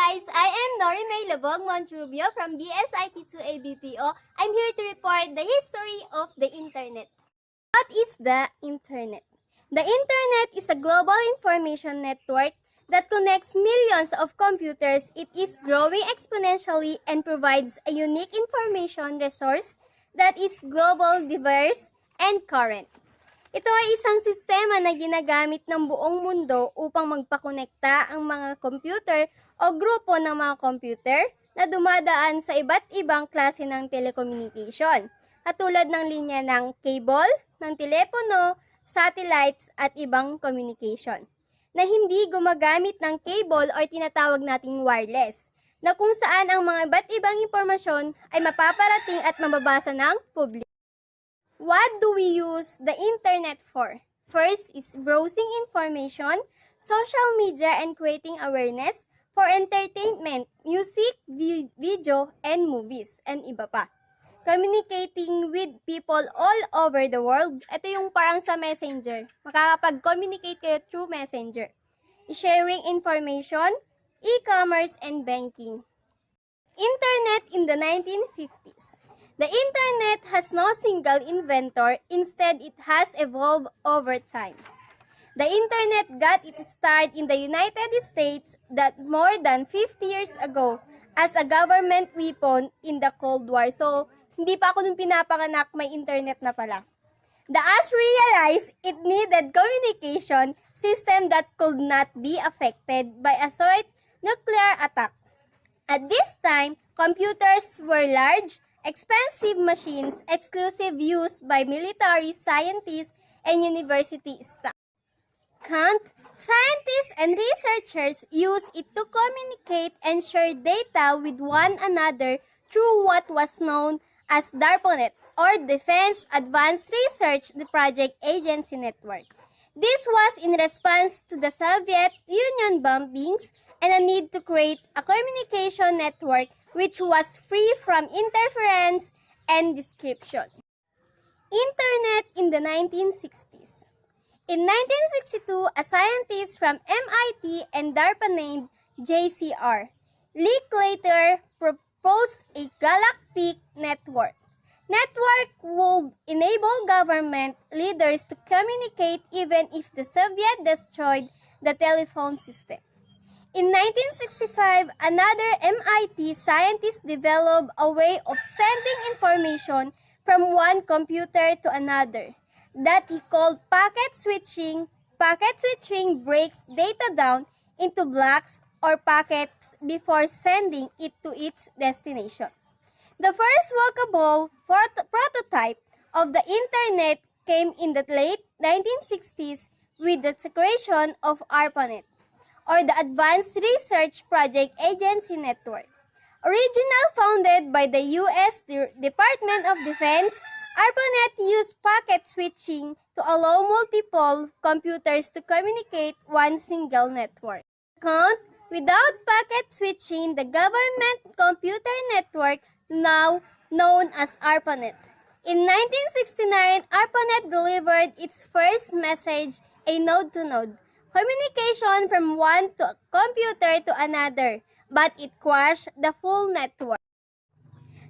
guys! I am Nori May Labog Montrubio from BSIT2ABPO. I'm here to report the history of the Internet. What is the Internet? The Internet is a global information network that connects millions of computers. It is growing exponentially and provides a unique information resource that is global, diverse, and current. Ito ay isang sistema na ginagamit ng buong mundo upang magpakonekta ang mga computer o grupo ng mga computer na dumadaan sa iba't ibang klase ng telecommunication, katulad ng linya ng cable, ng telepono, satellites at ibang communication, na hindi gumagamit ng cable o tinatawag nating wireless, na kung saan ang mga iba't ibang impormasyon ay mapaparating at mababasa ng publiko. What do we use the internet for? First is browsing information, social media, and creating awareness for entertainment, music, video, and movies, and iba pa. Communicating with people all over the world. Ito yung parang sa messenger. Makakapag-communicate kayo through messenger. Sharing information, e-commerce, and banking. Internet in the 1950s. The Internet has no single inventor, instead it has evolved over time. The Internet got its start in the United States that more than 50 years ago as a government weapon in the Cold War. So, hindi pa ako nung pinapanganak, may Internet na pala. The US realized it needed communication system that could not be affected by a swift nuclear attack. At this time, computers were large, expensive machines, exclusive use by military, scientists, and university staff. Scientists and researchers use it to communicate and share data with one another through what was known as DARPANET, or Defense Advanced Research Project Agency Network. This was in response to the Soviet Union bombings and a need to create a communication network which was free from interference and description. Internet in the 1960s. In 1962, a scientist from MIT and DARPA named JCR Licklider proposed a galactic network. Network would enable government leaders to communicate even if the Soviet destroyed the telephone system. In 1965, another MIT scientist developed a way of sending information from one computer to another that he called packet switching. Packet switching breaks data down into blocks or packets before sending it to its destination. The first workable prototype of the Internet came in the late 1960s with the creation of ARPANET, or the Advanced Research Project Agency Network. Originally founded by the U.S. Department of Defense, ARPANET used packet switching to allow multiple computers to communicate one single network. Without packet switching, the government computer network, now known as ARPANET. In 1969, ARPANET delivered its first message, a node-to-node communication from one computer to another, but it crashed the full network.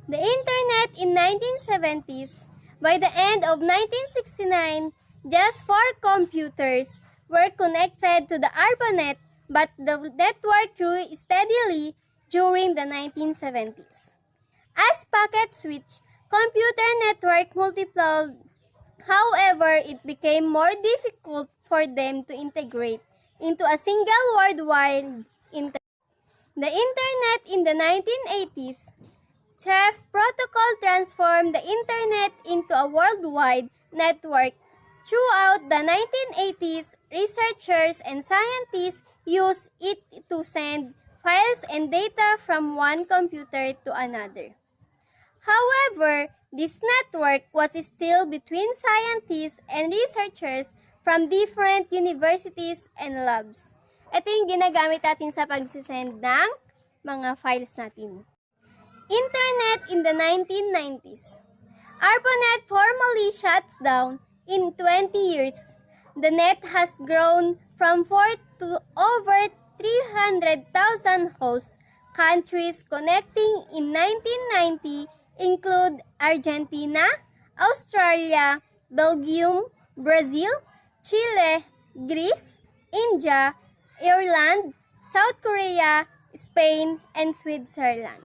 The Internet in 1970s. By the end of 1969, just 4 computers were connected to the ARPANET, but the network grew steadily during the 1970s. As packet switch, computer network multiplied. However, it became more difficult for them to integrate into a single worldwide internet. The Internet in the 1980s. TREF protocol transformed the Internet into a worldwide network. Throughout the 1980s, researchers and scientists used it to send files and data from one computer to another. However, this network was still between scientists and researchers from different universities and labs. Ito yung ginagamit natin sa pagsisend ng mga files natin. Internet in the 1990s. ARPANET formally shuts down in 20 years. The net has grown from 4 to over 300,000 hosts Countries connecting in 1990 include Argentina, Australia, Belgium, Brazil, Chile, Greece, India, Ireland, South Korea, Spain, and Switzerland.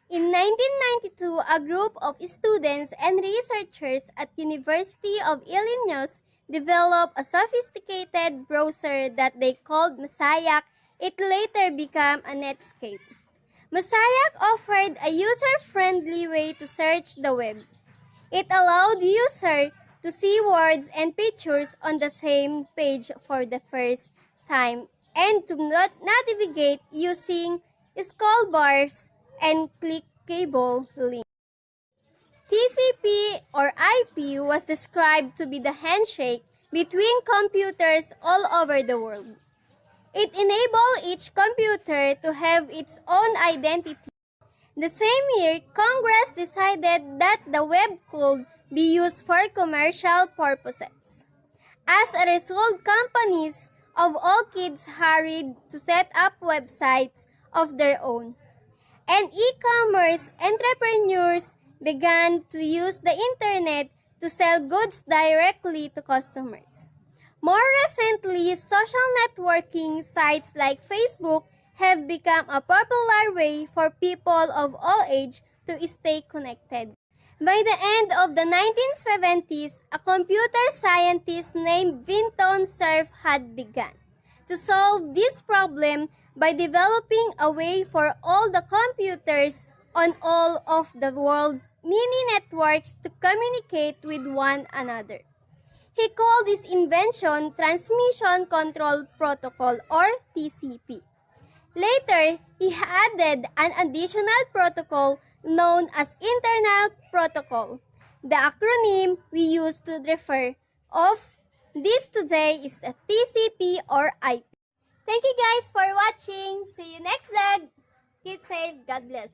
In 1992, a group of students and researchers at University of Illinois developed a sophisticated browser that they called Mosaic. It later became a Netscape. Mosaic offered a user-friendly way to search the web. It allowed users to see words and pictures on the same page for the first time and to navigate using scroll bars and clickable links. TCP or IP was described to be the handshake between computers all over the world. It enabled each computer to have its own identity. The same year, Congress decided that the web could be used for commercial purposes. As a result, companies of all kids hurried to set up websites of their own, and e-commerce entrepreneurs began to use the internet to sell goods directly to customers. More recently, social networking sites like Facebook have become a popular way for people of all ages to stay connected. By the end of the 1970s, a computer scientist named Vinton Cerf had begun to solve this problem by developing a way for all the computers on all of the world's mini networks to communicate with one another. He called this invention Transmission Control Protocol or TCP. Later, he added an additional protocol known as Internal Protocol. The acronym we use to refer of this today is the TCP or IP. Thank you guys for watching. See you next vlog. Keep safe. God bless.